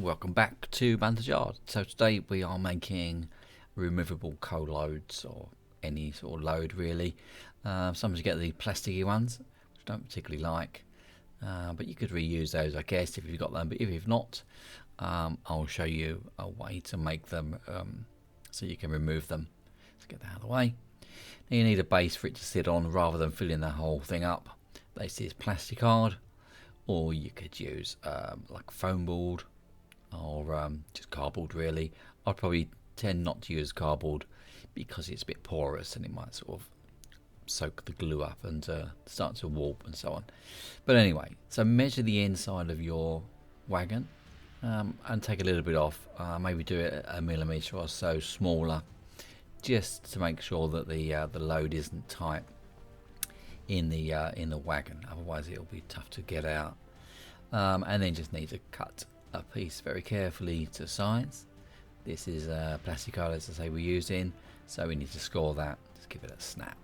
welcome back to Banter's Yard. So today we are making removable coal loads, or any sort of load really. Sometimes you get the plasticky ones, which I don't particularly like, but you could reuse those I guess if you've got them, but if you've not, I'll show you a way to make them so you can remove them. Let's get that out of the way. Now you need a base for it to sit on rather than filling the whole thing up. This is plastic hard, or you could use like foam board, or just cardboard really. I'd probably tend not to use cardboard because it's a bit porous and it might sort of soak the glue up and start to warp and so on. But anyway, so measure the inside of your wagon and take a little bit off. Maybe do it a millimetre or so smaller, just to make sure that the load isn't tight in the wagon, otherwise it'll be tough to get out. And then just need to cut a piece very carefully to size. This is plastic card, as I say, we're using, so we need to score that. Just give it a snap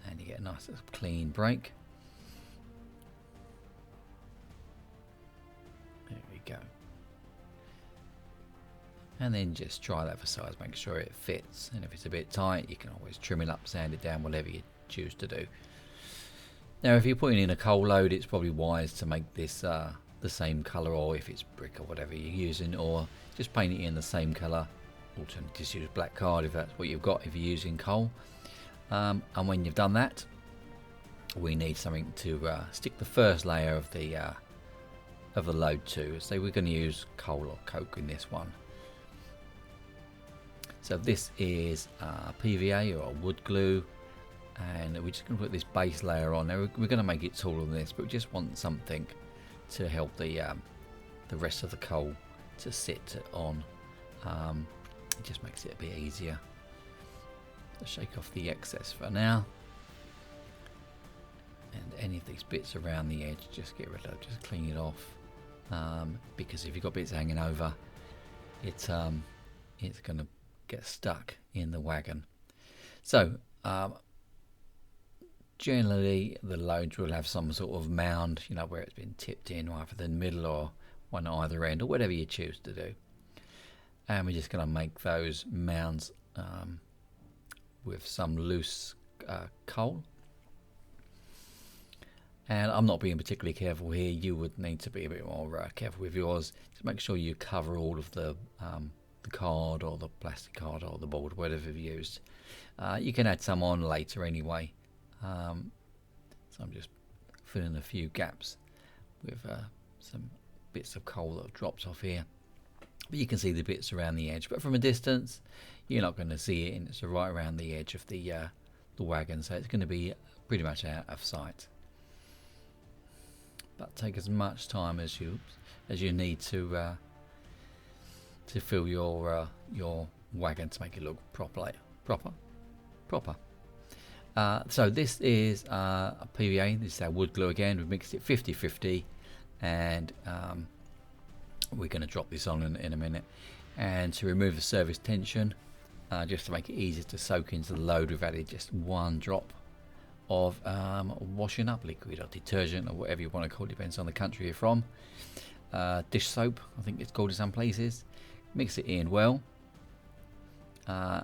and you get a nice clean break. There we go. And then just try that for size, make sure it fits, and if it's a bit tight you can always trim it up, sand it down, whatever you choose to do. Now if you're putting in a coal load, it's probably wise to make this the same colour, or if it's brick or whatever you're using, or just paint it in the same colour. Alternatively, just use black card if that's what you've got if you're using coal. And when you've done that, we need something to stick the first layer of the load to. So we're going to use coal or coke in this one. So this is PVA or wood glue, and we're just going to put this base layer on. Now we're going to make it taller than this, but we just want something to help the rest of the coal to sit on. It just makes it a bit easier. So shake off the excess for now, and any of these bits around the edge just get rid of, just clean it off, because if you've got bits hanging over, it's going to get stuck in the wagon. So generally the loads will have some sort of mound, you know, where it's been tipped in either the middle or one at either end, or whatever you choose to do. And we're just going to make those mounds with some loose coal. And I'm not being particularly careful here. You would need to be a bit more careful with yours. Just make sure you cover all of the card or the plastic card or the board, whatever you've used. You can add some on later anyway. So I'm just filling a few gaps with some bits of coal that have dropped off here. But you can see the bits around the edge, but from a distance you're not going to see it, and it's right around the edge of the wagon, so it's going to be pretty much out of sight. But take as much time as you need to fill your wagon to make it look proper. So this is a PVA, this is our wood glue again. We've mixed it 50-50, and we're going to drop this on in a minute. And to remove the surface tension, just to make it easier to soak into the load, we've added just one drop of washing up liquid or detergent or whatever you want to call it, depends on the country you're from. Dish soap, I think it's called in some places. Mix it in well.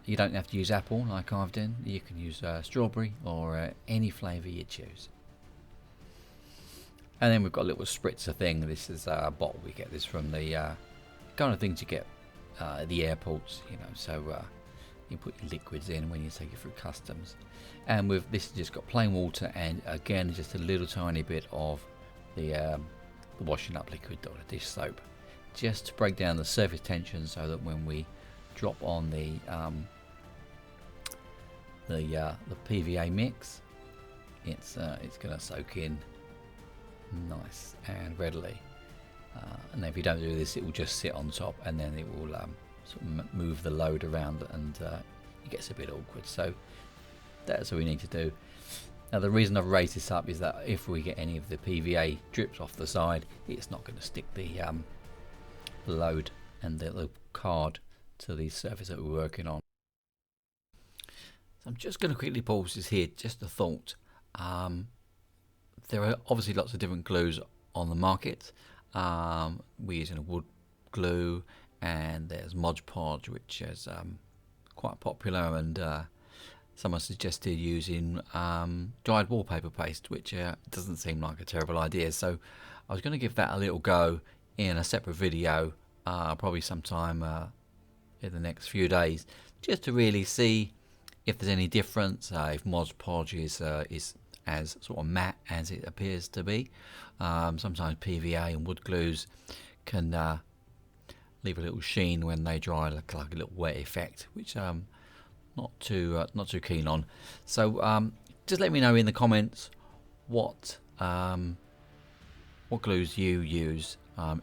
You don't have to use apple like I've done. You can use strawberry or any flavour you choose. And then we've got a little spritzer thing. This is a bottle. We get this from the kind of things you get at the airports, you know. So you put your liquids in when you take it through customs. And with this, just got plain water, and again just a little tiny bit of the washing up liquid or the dish soap, just to break down the surface tension, so that when we drop on the PVA mix, it's going to soak in nice and readily. And if you don't do this, it will just sit on top, and then it will sort of move the load around, and it gets a bit awkward. So that's what we need to do. Now the reason I've raised this up is that if we get any of the PVA drips off the side, it's not going to stick the load and the card to the surface that we're working on. So I'm just going to quickly pause this here, just a thought. There are obviously lots of different glues on the market. We're using a wood glue, and there's Mod Podge, which is quite popular, and someone suggested using dried wallpaper paste, which doesn't seem like a terrible idea. So I was going to give that a little go in a separate video, probably sometime in the next few days, just to really see if there's any difference, if Mod Podge is as sort of matte as it appears to be. Sometimes PVA and wood glues can leave a little sheen when they dry, like a little wet effect, which not too keen on. So just let me know in the comments what glues you use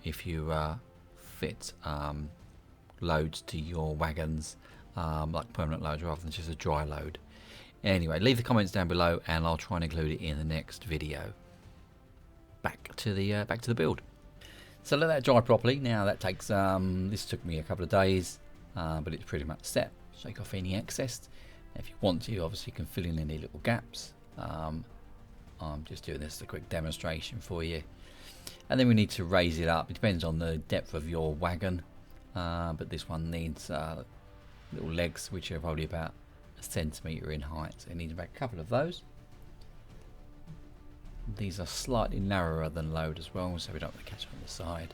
if you fit loads to your wagons, like permanent loads rather than just a dry load. Anyway, leave the comments down below and I'll try and include it in the next video. Back to the build. So let that dry properly. Now that takes this took me a couple of days, but it's pretty much set. Shake off any excess. If you want to, obviously you can fill in any little gaps. I'm just doing this as a quick demonstration for you. And then we need to raise it up. It depends on the depth of your wagon, but this one needs little legs which are probably about a centimetre in height. So it needs about a couple of those. These are slightly narrower than load as well, so we don't want to catch on the side.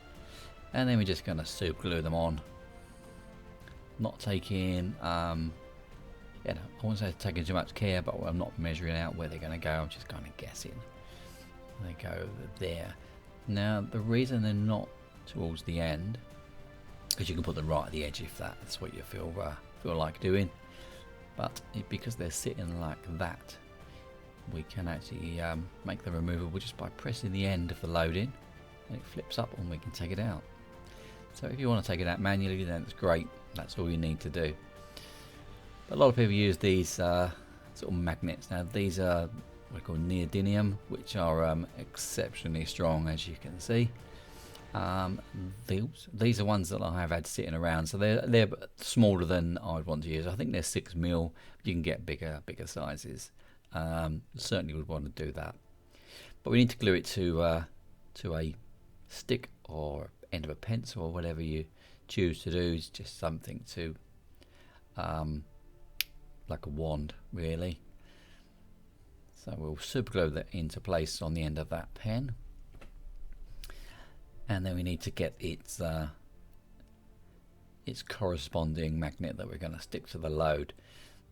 And then we're just going to super glue them on. Not taking, I won't say taking too much care, but I'm not measuring out where they're going to go. I'm just kind of guessing. They go there. Now the reason they're not towards the end, because you can put them right at the edge if that's what you feel like doing. But because they're sitting like that, we can actually make them removable just by pressing the end of the load in, and it flips up and we can take it out. So if you want to take it out manually, then it's great. That's all you need to do. But a lot of people use these sort of magnets. Now these are what we call neodymium, which are exceptionally strong, as you can see. These are ones that I have had sitting around, so they're smaller than I'd want to use. I think they're 6mm. You can get bigger sizes. Certainly would want to do that, but we need to glue it to a stick or end of a pencil or whatever you choose to do. Is just something to like a wand really. So we'll super glue that into place on the end of that pen, and then we need to get its corresponding magnet that we're going to stick to the load.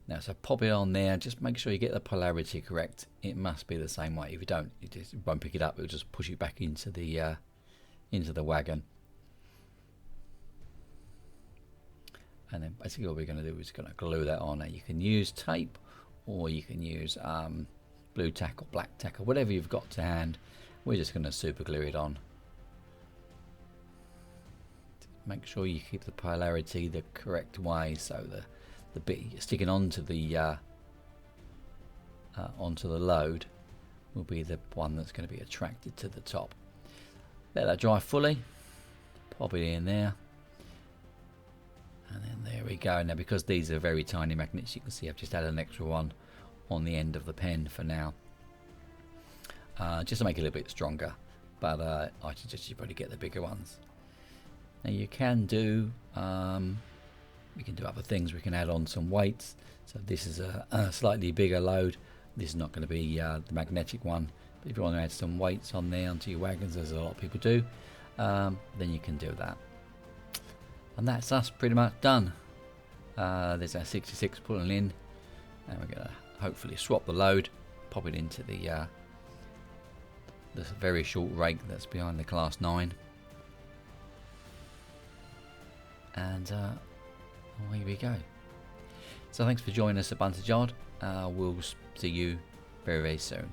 Now, so pop it on there, just make sure you get the polarity correct. It must be the same way. If you don't, it just won't pick it up. It'll just push it back into the wagon. And then basically all we're going to do is going to glue that on. Now you can use tape, or you can use blue tack or black tack or whatever you've got to hand. We're just going to super glue it on. Make sure you keep the polarity the correct way, so the bit you're sticking onto the load will be the one that's going to be attracted to the top. Let that dry fully, pop it in there, and then there we go. Now because these are very tiny magnets, you can see I've just added an extra one on the end of the pen for now, just to make it a little bit stronger, but I suggest you probably get the bigger ones. Now you can do we can do other things. We can add on some weights. So this is a slightly bigger load. This is not going to be the magnetic one, but if you want to add some weights on there onto your wagons, as a lot of people do, then you can do that. And that's us pretty much done. There's our 66 pulling in, and we're going to hopefully swap the load, pop it into the this very short rake that's behind the Class 9, and away we go. So thanks for joining us at Buntage Yard. We'll see you very soon.